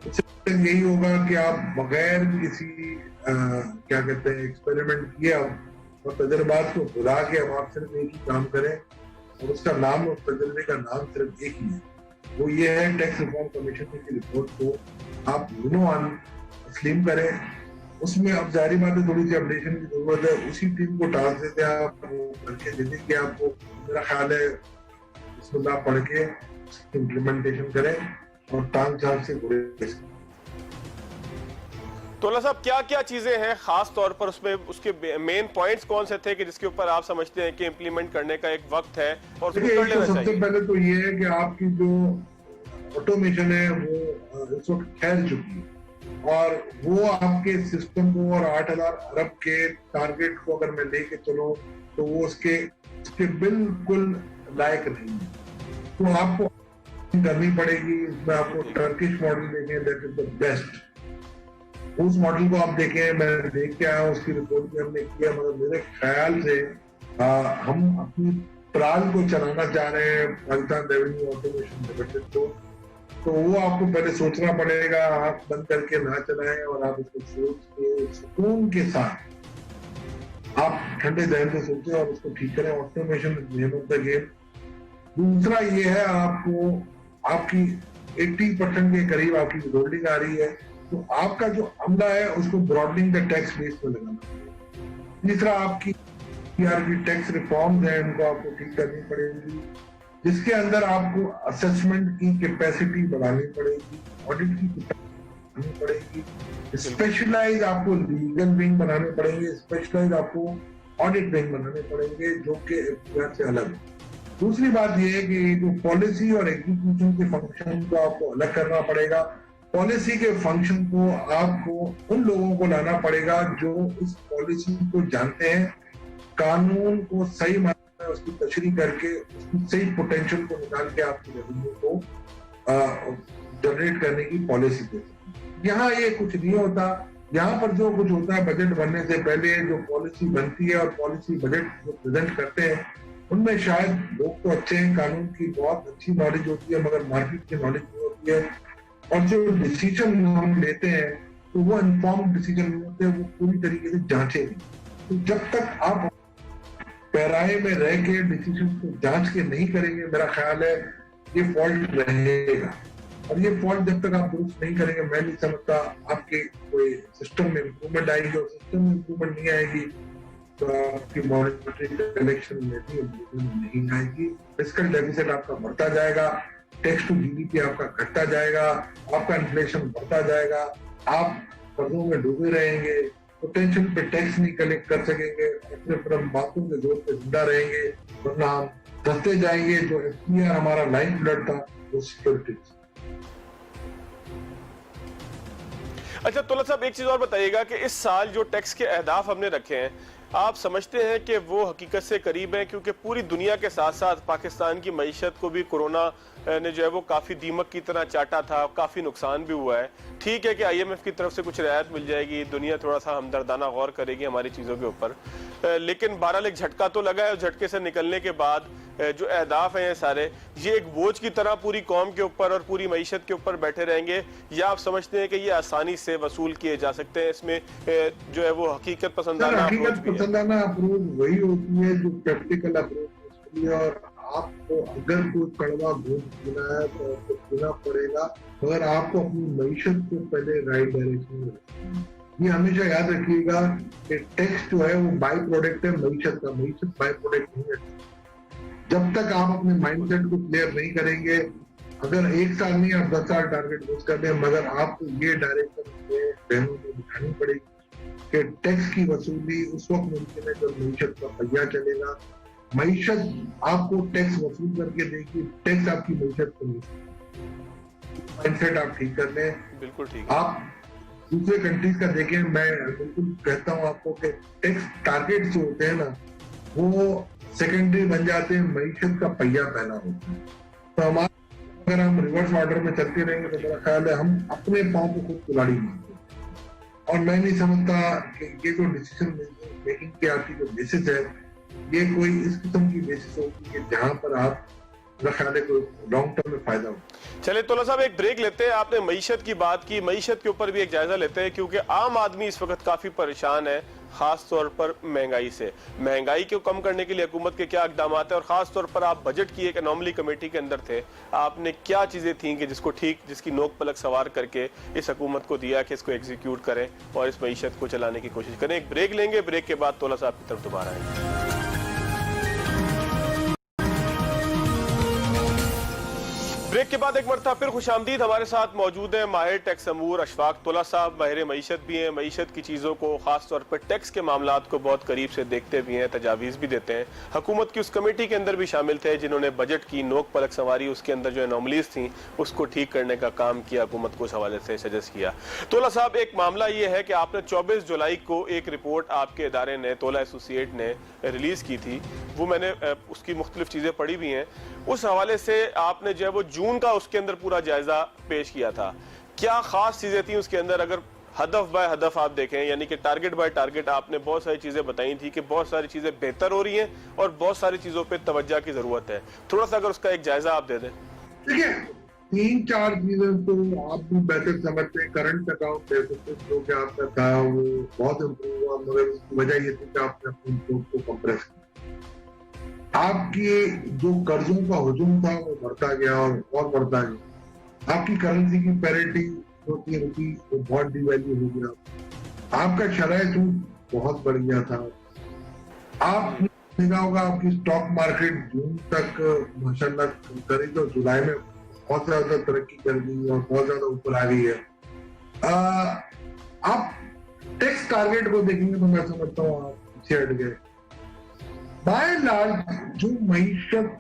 इससे यही होगा कि आप बगैर किसी क्या कहते हैं एक्सपेरिमेंट किए और तजर्बात को भुला के अब आप सिर्फ एक ही काम करें और उसका नाम, उस तजर्बे का नाम सिर्फ एक ही है, वो ये है टैक्स रिफॉर्म कमीशन की रिपोर्ट को आप तस्लीम करें। उसमें अब जारी बात है थोड़ी सी अपडेशन की जरूरत है, उसी टीम को टास्क देते हैं आप करके दे देंगे आपको। मेरा ख्याल है इसमें आप पढ़ के इम्प्लीमेंटेशन करें और टांग झांक से बुरे। तोला साहब, क्या क्या चीजें हैं खास तौर पर उसमें, उसके मेन पॉइंट्स कौन से थे कि जिसके ऊपर आप समझते हैं कि इम्प्लीमेंट करने का एक वक्त है और उसको कर लेना चाहिए? सबसे पहले तो ये है कि आपकी जो ऑटोमेशन है वो इस वक्त फैल चुकी है और वो आपके सिस्टम को और 8,000 अरब के टारगेट को अगर मैं लेके चलो तो वो उसके बिल्कुल लायक नहीं है। तो आपको करनी पड़ेगी, इसमें आपको टर्किश मॉडल देखें, दैट इज द बेस्ट। उस मॉडल को आप देखें, मैं देख के आया हूँ, उसकी रिपोर्ट भी हमने किया, मगर मेरे ख्याल से हम अपनी प्राल को चलाना चाह रहे हैं पाकिस्तान रेवेन्यू ऑटोमेशन लिमिटेड को, तो वो आपको पहले सोचना पड़ेगा, आंख बंद करके ना चलाएं और आप उसको सोच के सुकून के साथ आप ठंडे जहन से सोचें और उसको ठीक करें। Automation name of the game. दूसरा ये है, आपको आपकी 80% के करीब आपकी होल्डिंग आ रही है, तो आपका जो अमला है उसको ब्रॉडनिंग द टैक्स बेस में लगाना। तीसरा, आपकी टैक्स रिफॉर्म्स हैं, उनको आपको ठीक करनी पड़ेगी, जिसके अंदर आपको असेसमेंट की कैपेसिटी बढ़ानी पड़ेगी, ऑडिट की कैपेसिटी पड़ेगी, स्पेशलाइज आपको लीगल विंग बनाने पड़ेंगे, स्पेशलाइज आपको ऑडिट विंग बनाने पड़ेंगे जो कि एफबीआर से अलग है। दूसरी बात यह है कि जो पॉलिसी और एग्जीक्यूशन के फंक्शन को आपको अलग करना पड़ेगा। पॉलिसी के फंक्शन को आपको उन लोगों को लाना पड़ेगा जो इस पॉलिसी को जानते हैं, कानून को सही मायने में उसकी तशरीह करके उसकी सही पोटेंशियल को निकाल के आपकी रेवेन्यू को जनरेट करने की पॉलिसी देते। यहाँ ये कुछ नहीं होता। यहाँ पर जो कुछ होता है, बजट बनने से पहले जो पॉलिसी बनती है और पॉलिसी बजट जो प्रेजेंट करते हैं, उनमें शायद लोग तो अच्छे हैं, कानून की बहुत अच्छी नॉलेज होती है, मगर मार्केट की नॉलेज नहीं होती है, और जो डिसीजन हम लेते हैं तो वो इन्फॉर्म डिसीजन नहीं होते, वो पूरी तरीके से जांचे नहीं। तो जब तक आप पैराए में रह के डिसीजन को जांच के नहीं करेंगे, मेरा ख्याल है ये फॉल्ट रहेगा, और ये फॉल्ट जब तक आप दुरुस्त नहीं करेंगे, मैं नहीं समझता आपके कोई सिस्टम में इम्प्रूवमेंट आएगी। और सिस्टम में इम्प्रूवमेंट नहीं आएगी तो आपकी मॉनेटरी कलेक्शन में भी इम्प्रूवमेंट नहीं आएगी। फिस्कल डेफिसिट आपका बढ़ता जाएगा, टैक्स टू जीडीपी आपका घटता जाएगा, आपका इन्फ्लेशन बढ़ता जाएगा, आप कर्जों में डूबे रहेंगे, पोटेंशियल पे टैक्स नहीं कलेक्ट कर सकेंगे, अपने पर बातों के जोर पे जिंदा रहेंगे, वरना हम दसते जाएंगे। जो एफबीआर हमारा लाइफ ब्लड था वो सिक्योरिटी। अच्छा तोला साहब, एक चीज और बताइएगा कि इस साल जो टैक्स के अहदाफ हमने रखे हैं, आप समझते हैं कि वो हकीकत से करीब हैं? क्योंकि पूरी दुनिया के साथ साथ पाकिस्तान की मईशत को भी कोरोना ने जो है वो काफ़ी दीमक की तरह चाटा था, काफ़ी नुकसान भी हुआ है। ठीक है कि IMF की तरफ से कुछ रियायत मिल जाएगी, दुनिया थोड़ा सा हमदर्दाना गौर करेगी हमारी चीज़ों के ऊपर, लेकिन बहरहाल एक झटका तो लगा है। और झटके से निकलने के बाद जो अहदाफ हैं ये सारे, ये एक बोझ की तरह पूरी कौम के ऊपर और पूरी मईशत के ऊपर बैठे रहेंगे, या आप समझते हैं कि ये आसानी से वसूल किए जा सकते हैं? इसमें जो है वो हकीकत पसंदाना अप्रोच वही होती है जो प्रैक्टिकल अप्रोच होती है। और आपको अगर कोई कड़वा घूम पीना है तो आपको पीना पड़ेगा, मगर आपको अपनी मईशत को पहले राइट डायरेक्शन में रखना है। ये हमेशा याद रखिएगा कि टैक्स जो है वो बाई प्रोडक्ट है मईशत का, मईशत बाई प्रोडक्ट नहीं है। जब तक आप अपने माइंडसेट को क्लियर नहीं करेंगे, अगर 1 साल नहीं आप 10 साल टारगेट यूज कर दें, मगर आपको ये डायरेक्शन में बहनों को दिखानी पड़ेगी कि टैक्स की वसूली उस वक्त मुमकिन है जब मईशत का पहिया चलेगा। मईशत आपको टैक्स वसूल करके देगी, टैक्स आपकी मईशत को नहीं। माइंडसेट आप ठीक कर लें। बिल्कुल ठीक। आप दूसरे कंट्रीज का देखें, मैं बिल्कुल कहता हूँ आपको कि टैक्स टारगेट जो होते हैं ना वो सेकेंडरी बन जाते हैं, मईशत का पहिया पहला होता है। तो हमारा अगर हम रिवर्स ऑर्डर में चलते रहेंगे तो मेरा ख्याल है हम अपने पांव को खुद कुल्हाड़ी मारते। और मैं नहीं समझता कि ये जो डिसीजन मेकिंग की आपकी जो बेसिस है, ये कोई इस किस्म की बेसिस होगी कि जहां पर आप लॉन्ग टर्म में फायदा हो। चले तोला साहब, एक ब्रेक लेते हैं। आपने मईशत की बात की, मईशत के ऊपर भी एक जायजा लेते हैं, क्योंकि आम आदमी इस वक्त काफी परेशान है, खास तौर पर महंगाई से। महंगाई को कम करने के लिए हुकूमत के क्या इकदाम है, और खास तौर पर आप बजट की एक अनोमली कमेटी के अंदर थे, आपने क्या चीजें थी कि जिसकी नोक पलक सवार करके इस हुकूमत को दिया कि इसको एग्जीक्यूट करें और इस मईशत को चलाने की कोशिश करें? एक ब्रेक लेंगे, ब्रेक के बाद तोला साहब की तरफ दोबारा आएंगे। ब्रेक के बाद एक मरतबा फिर खुशामदीद। हमारे साथ मौजूद है माहिर टैक्स अमूर अशफाक तोला साहब, माहिर मईशत भी हैं, मईशत की चीज़ों को खास तौर पर टैक्स के मामलात को बहुत करीब से देखते भी हैं, तजावीज़ भी देते हैं। हुकूमत की उस कमेटी के अंदर भी शामिल थे जिन्होंने बजट की नोक पलक संवारी, उसके अंदर जो एनोमलीज थी उसको ठीक करने का काम किया, हुकूमत को उस हवाले से सजेस्ट किया। तोला साहब, एक मामला ये है कि आपने 24 जुलाई को एक रिपोर्ट आपके इदारे ने, तोला एसोसिएट ने रिलीज़ की थी, वो मैंने उसकी मुख्तलिफ चीज़ें पढ़ी भी हैं। उस हवाले से आपने जो है वो जून का उसके अंदर पूरा जायजा पेश किया था। क्या खास चीजें थी उसके अंदर? अगर हदफ बाय हदफ आप देखें, यानी कि टारगेट बाय टारगेट, आपने बहुत सारी चीजें बताई थी कि बहुत सारी चीजें बेहतर हो रही हैं और बहुत सारी चीजों पे तवज्जो की जरूरत है। थोड़ा सा अगर उसका एक जायजा आप दे दें। देखिए, 3-4 चीजें तो आप भी बेहतर समझते हैं। करंट अकाउंट जो कि आपका था वो बहुत इम्प्रूव हुआ, मगर उसकी वजह ये थी कि आपने अपनी इनपुट को कंप्रेस किया। आपकी जो कर्जों का हुजूम था वो बढ़ता गया और बढ़ता गया। आपकी करेंसी की पैरिटी जो थी रुपी वो बहुत डिवैल्यू हो गया। आपका शरह सूद बहुत बढ़ गया था। आपने देखा होगा आपकी स्टॉक मार्केट जून तक माशाल्लाह करी तो जुलाई में बहुत ज्यादा तरक्की कर दी और बहुत ज्यादा ऊपर आ गई है। आप टैक्स टारगेट को देखेंगे तो मैं समझता हूँ आप पीछे हट गए। बाय लार्ज जो मईशत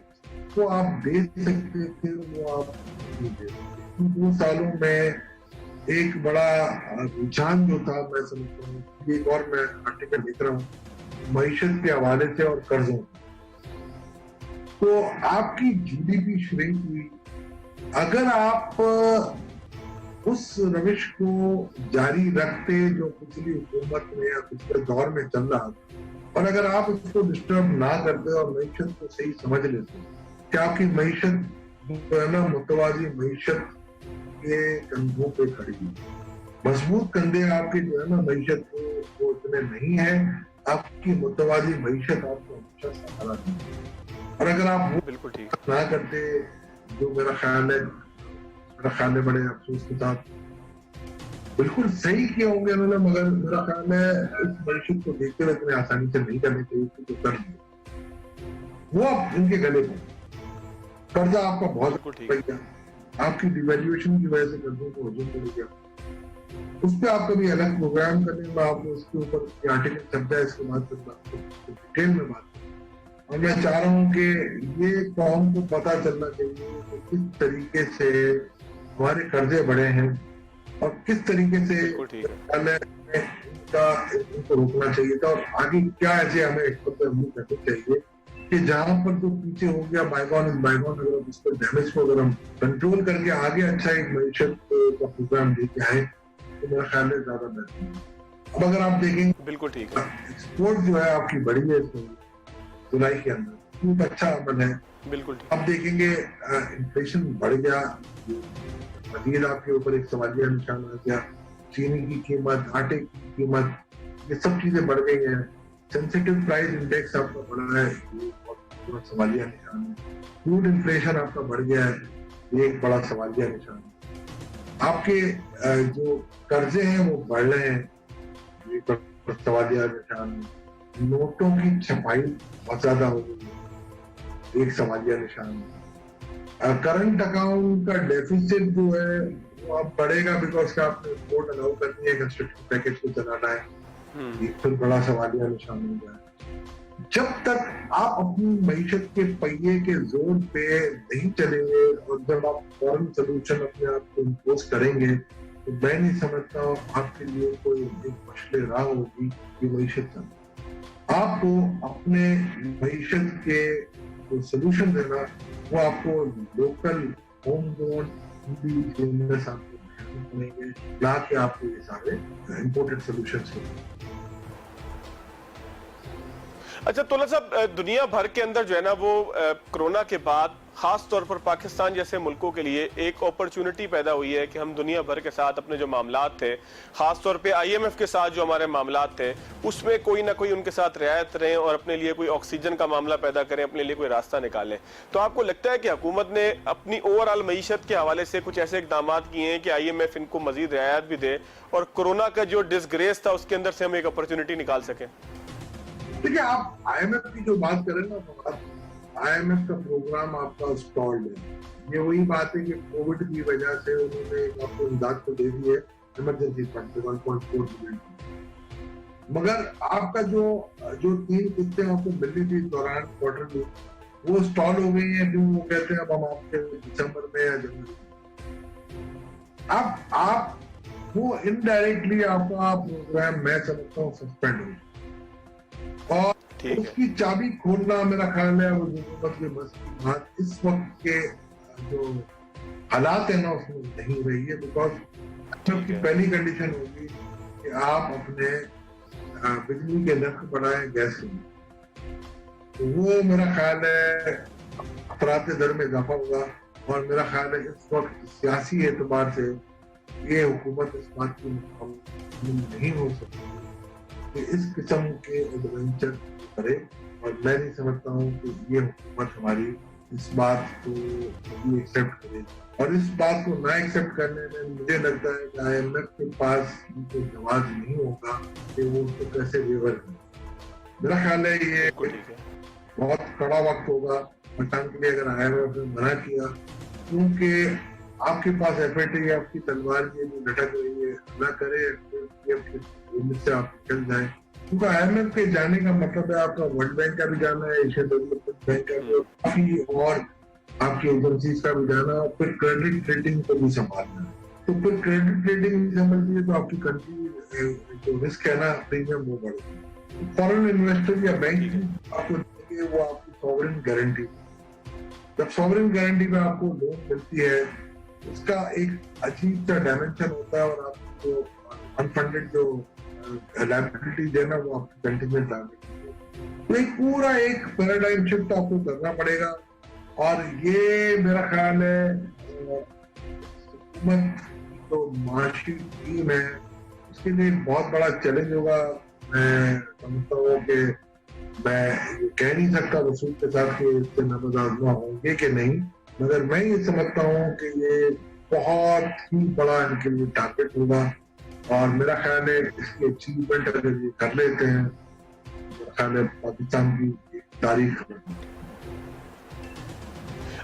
को आप दे सकते थे वो आप नहीं दे सकते। 2 सालों में एक बड़ा रुझान जो था, मैं समझता हूँ, एक और मैं आर्टिकल लिख रहा हूँ मईशत के हवाले से और कर्जों, तो आपकी GDP श्रिंक हुई। अगर आप उस रविश को जारी रखते जो पिछली हुकूमत में या पिछले दौर में चल रहा था, और अगर आप उसको डिस्टर्ब ना करते और मईशत को सही समझ लेते कि आपकी मईशत जो है ना मुतवाज़ी मईशत के कंधों पे खड़ी है, मजबूत कंधे आपके जो है ना मईशत को वो इतने नहीं है, आपकी मुतवाज़ी मईशत आपको हमेशा सहारा देती है। और अगर आप वो बिल्कुल ठीक ना करते, जो मेरा ख्याल है बड़े अफसोस के साथ बिल्कुल सही किए होंगे उन्होंने, मगर मेरा ख्याल है इस मईशत को देखते हुए इतने आसानी से नहीं करनी चाहिए तो कर दिया। वो अब इनके गले में कर्जा आपका बहुत बढ़ गया, आपकी डिवैल्यूएशन की वजह से कर्जों को हुजूम बढ़ गया। उस पर आप कभी अलग प्रोग्राम करने में आपको उसके ऊपर आर्टिकल छप जाए, इसके बाद फिर आपको डिटेल में बात करें। और मैं चाह रहा हूँ कि ये कौम को पता चलना चाहिए कि किस तरीके से हमारे कर्जे बढ़े हैं और किस तरीके से इनको रोकना चाहिए था और आगे क्या ऐसे हमें करनी चाहिए कि जहां पर जो पीछे हो गया बाइगॉन इज बाइगॉन, अगर हम इसको डैमेज को अगर हम कंट्रोल करके आगे अच्छा एक मैशत का प्रोग्राम लेके आए तो मेरा ख्याल है ज्यादा बेहतर है। अब अगर आप देखेंगे बिल्कुल ठीक है, एक्सपोर्ट जो है आपकी बढ़ी है जुलाई के अंदर, बहुत अच्छा अमल है। बिल्कुल ठीक। अब देखेंगे इन्फ्लेशन बढ़ गया, मजीद आपके ऊपर एक सवालिया निशान आ गया, चीनी की कीमत, आटे की कीमत, ये सब चीजें बढ़ गई हैं। सेंसिटिव प्राइस इंडेक्स आपका बढ़ा है, ये बहुत सवालिया निशान है। फूड इन्फ्लेशन आपका बढ़ गया है, ये एक बड़ा सवालिया निशान है। आपके जो कर्जे हैं वो बढ़ रहे हैं, ये सवालिया निशान है। नोटों की छपाई बहुत ज्यादा हो गई है, एक सवालिया निशान है। करंट अकाउंट का डेफिसिट जो है वो अब बढ़ेगा बिकॉज का आपने रिपोर्ट अलाउ करनी है, कंस्ट्रक्शन पैकेज को चलाना है, ये फिर बड़ा सवालिया निशान हो गया है। जब तक आप अपनी मईशत के पहिए के जोर पे नहीं चलेंगे और जब आप फॉरेन सोल्यूशन अपने आप को इम्पोज करेंगे तो मैं नहीं समझता हूँ आपके लिए कोई एक मसले राह होगी कि मईशत चलना। आपको अपने मईशत के जो सोल्यूशन देना वो आपको लोकल होम ग्रोन बिजनेस आपको बनेंगे, ना कि आपको ये सारे इम्पोर्टेड सोल्यूशंस होंगे। अच्छा तोला साहब, दुनिया भर के अंदर जो है ना वो कोरोना के बाद खास तौर पर पाकिस्तान जैसे मुल्कों के लिए एक अपॉर्चुनिटी पैदा हुई है कि हम दुनिया भर के साथ अपने जो मामलात थे, खास तौर पे IMF के साथ जो हमारे मामलात थे, उसमें कोई ना कोई उनके साथ रियायत रहें और अपने लिए कोई ऑक्सीजन का मामला पैदा करें, अपने लिए कोई रास्ता निकालें। तो आपको लगता है कि हुकूमत ने अपनी ओवरऑल मईशत के हवाले से कुछ ऐसे इकदाम किए हैं कि IMF इनको मजीद रियायत भी दे और कोरोना का जो डिसग्रेस था उसके अंदर से हम एक अपॉर्चुनिटी निकाल सकें? देखिए, आप IMF की जो बात करें ना, IMF का प्रोग्राम आपका स्टॉल्ड है। ये वही बात है कि कोविड की वजह से उन्होंने आपको इमदाद को दे दी है इमरजेंसी फंड 1.4 बिलियन, मगर आपका जो 3 किस्तें आपको मिलनी थी दौरान क्वार्टर में वो स्टॉल हो गई है। क्यों? वो कहते हैं अब हम आपके दिसंबर में या जनवरी। अब आप वो इनडायरेक्टली आपका प्रोग्राम मैं समझता हूँ सस्पेंड हो और उसकी चाबी खोलना मेरा ख्याल है वो हुकूमत के बस की बात इस वक्त के जो हालात है ना उसमें नहीं रही है। बिकॉज की पहली कंडीशन होगी कि आप अपने बिजली के नर्ख बढ़ाएं, गैस के, तो वो मेरा ख्याल है अफरात दर में इजाफा होगा। और मेरा ख्याल है इस वक्त सियासी एतबार से ये हुकूमत इस बात की नहीं हो सकती कि इस किस्म के एडवेंचर करे। और मैं नहीं समझता हूँ कि ये हुकूमत हमारी इस बात को एक्सेप्ट करे। और इस बात को ना एक्सेप्ट करने में मुझे लगता है कि IMF के पास उनको जवाब नहीं होगा कि वो उसको कैसे वेवर करे। मेरा ख्याल है ये बहुत कड़ा वक्त होगा पाकिस्तान के लिए अगर IMF ने मना किया, क्योंकि आपके पास FAT आपकी तलवार ये जो लटक रही है ना करे से आप चल जाए। क्योंकि IMF के जाने का मतलब है आपका वर्ल्ड बैंक का भी जाना है, एशियन डेवलपमेंट बैंक का भी, काफी और आपकी एजेंसीज का भी जाना, और फिर क्रेडिट रेटिंग को भी संभालना है। तो फिर क्रेडिट रेटिंग संभालती है तो आपकी कंट्री जो रिस्क है ना प्रीमियम वो बढ़ेगा। फॉरेन इन्वेस्टर या बैंक आपको देंगे वो आपकी सॉवरेन गारंटी। जब सॉवरेन गारंटी में आपको लोन मिलती है उसका एक अजीब सा डायमेंशन होता है और आपको अनफंडेड जो लायबिलिटीज है ना वो आपकी कंटिजेंट लायबिलिटी। तो एक पूरा एक पैराडाइम शिफ्ट आपको करना पड़ेगा। और ये मेरा ख्याल है हुकूमत की जो माशी टीम है उसके लिए बहुत बड़ा चैलेंज होगा। मैं समझता हूँ कि मैं ये कह नहीं सकता रसूल के साथ कि इससे नमज आजमा होंगे कि नहीं, मगर मैं ये समझता हूँ कि ये बहुत ही बड़ा इनके लिए टारगेट होगा। और मेरा ख्याल है इसकी अचीवमेंट अगर ये कर लेते हैं मेरा ख्याल है पाकिस्तान की तारीख।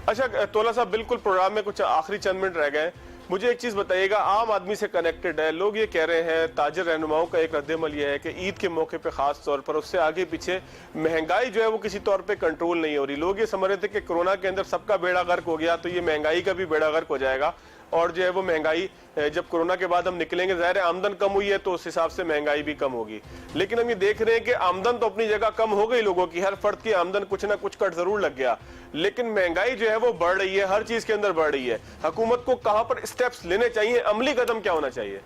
अच्छा तोला साहब, बिल्कुल प्रोग्राम में कुछ आखिरी चंद मिनट रह गए। मुझे एक चीज बताइएगा, आम आदमी से कनेक्टेड है, लोग ये कह रहे हैं, ताजर रहनुमाओं का एक रद्दमल ये है कि ईद के मौके पे खास तौर पर उससे आगे पीछे महंगाई जो है वो किसी तौर पे कंट्रोल नहीं हो रही। लोग ये समझ रहे थे कि कोरोना के अंदर सबका बेड़ा गर्क हो गया तो ये महंगाई का भी बेड़ा गर्क हो जाएगा, और जो है वो महंगाई जब कोरोना के बाद हम निकलेंगे, ज़ाहिर है आमदन कम हुई है तो उस हिसाब से महंगाई भी कम होगी। लेकिन हम ये देख रहे हैं कि आमदन तो अपनी जगह कम हो गई लोगों की, हर फर्द की आमदन कुछ ना कुछ कट जरूर लग गया, लेकिन महंगाई जो है वो बढ़ रही है, हर चीज के अंदर बढ़ रही है। हुकूमत को कहां पर स्टेप्स लेने चाहिए, अमली कदम क्या होना चाहिए?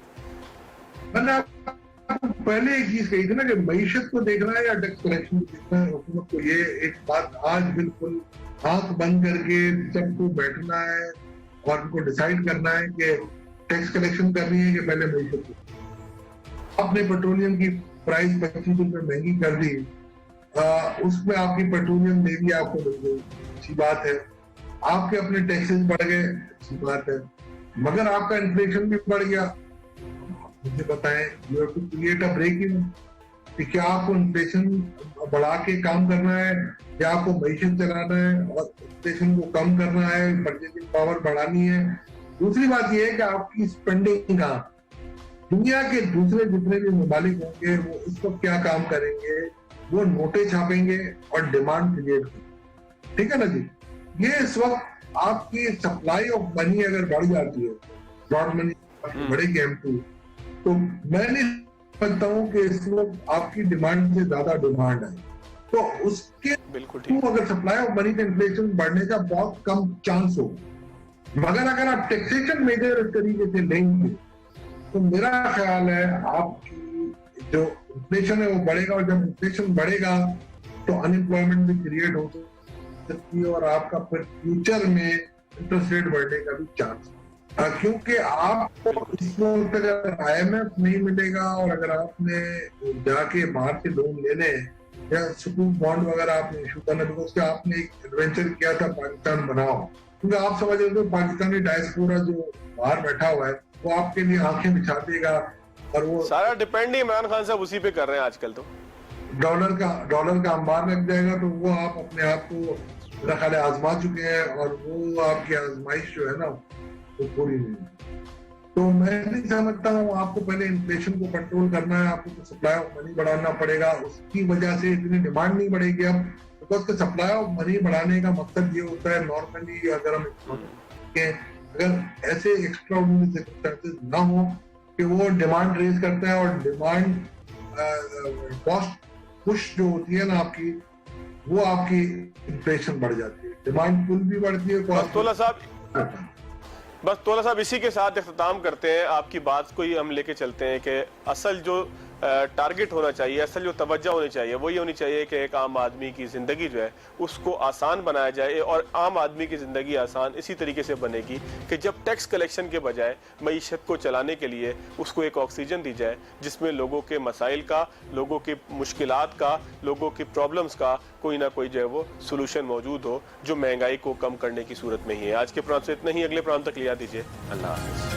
मैंने आपको पहले एक चीज कही थी ना कि मईशत को देखना है या टैक्स कलेक्शन को देखना है। हुकूमत को ये एक बात आज बिल्कुल आंख बंद करके सबको बैठना है और उनको डिसाइड करना है कि टैक्स कलेक्शन करनी है कि पहले मईशत को। आपने पेट्रोलियम की प्राइस 25 रुपए महंगी कर दी, उसमें आपकी पेट्रोलियम लेवी आपको मिल गई, अच्छी बात है। आपके अपने टैक्सेस बढ़ गए, अच्छी बात है, मगर आपका इन्फ्लेशन भी बढ़ गया। मुझे बताएं, you have to create a break even कि क्या आपको इन्फ्लेशन बढ़ा के काम करना है या आपको मईशत चलाना है और इन्फ्लेशन को कम करना है, परचेजिंग पावर बढ़ानी है। दूसरी बात यह है कि आपकी स्पेंडिंग कहाँ, दुनिया के दूसरे जितने भी ममालिक होंगे वो इस वक्त क्या काम करेंगे, वो नोटें छापेंगे और डिमांड क्रिएट करेंगे, ठीक है ना जी। ये इस वक्त आपकी सप्लाई ऑफ मनी अगर बढ़ जाती है, ब्रॉड मनी बढ़ेगी M2, तो मैं नहीं समझता हूँ कि इस वक्त आपकी डिमांड से ज्यादा डिमांड है, तो उसके बिल्कुल ठीक, अगर सप्लाई ऑफ मनी का इन्फ्लेशन बढ़ने का बहुत कम चांस हो, मगर अगर आप टैक्सेशन मेजर इस तरीके से लेंगे तो मेरा ख्याल है आपकी जो इन्फ्लेशन है वो बढ़ेगा, और जब इन्फ्लेशन बढ़ेगा तो अनएम्प्लॉयमेंट भी क्रिएट हो सकती है और आपका फिर फ्यूचर में इंटरेस्ट रेट बढ़ने का भी चांस है। क्योंकि आपको इसमें अगर IMF नहीं मिलेगा और अगर आपने जाके बाहर से लोन लेने या सुकून बॉन्ड वगैरह आपने इशू करना, बिकॉज आपने एक एडवेंचर किया था पाकिस्तान बनाओ, क्योंकि आप समझ रहे हो पाकिस्तानी डायस्पोरा जो बाहर बैठा हुआ है वो आपके लिए आंखें बिछा देगा, और वो सारा डिपेंड ही इमरान खान साहब उसी पे कर रहे हैं आजकल। तो डॉलर का अंबार लग जाएगा, तो वो आप अपने आप को मेरा ख्याल है आजमा चुके हैं और वो आपकी आजमाइश जो है ना वो पूरी नहीं। तो मैं नहीं समझता हूँ, आपको पहले इन्फ्लेशन को कंट्रोल करना है, आपको सप्लाई ऑफ मनी बढ़ाना पड़ेगा, उसकी वजह से इतनी डिमांड नहीं बढ़ेगी अब, बिकॉज सप्लाई ऑफ मनी बढ़ाने का मकसद ये होता है नॉर्मली अगर हम अगर ऐसे एक्स्ट्राऑर्डिनरी सर्कमस्टेंसेस ना हो कि वो डिमांड रेज करता है और डिमांड कॉस्ट पुश जो होती है ना आपकी, वो आपकी इन्फ्लेशन बढ़ जाती है, डिमांड पुल भी बढ़ती है, बस तोला साहब इसी के साथ इख्तिताम करते हैं। आपकी बात को ही हम लेके चलते हैं कि असल जो टारगेट होना चाहिए, असल जो तवज्जो होनी चाहिए वो ये होनी चाहिए कि एक आम आदमी की ज़िंदगी जो है उसको आसान बनाया जाए, और आम आदमी की ज़िंदगी आसान इसी तरीके से बनेगी कि जब टैक्स कलेक्शन के बजाय मईशत को चलाने के लिए उसको एक ऑक्सीजन दी जाए जिसमें लोगों के मसाइल का, लोगों की मुश्किलात का, लोगों की प्रॉब्लम्स का कोई ना कोई जो है वो सोल्यूशन मौजूद हो जो महंगाई को कम करने की सूरत में ही है। आज के प्रोग्राम से इतना ही, अगले प्रोग्राम तक लिया दीजिए। अल्लाह हाफ़िज़।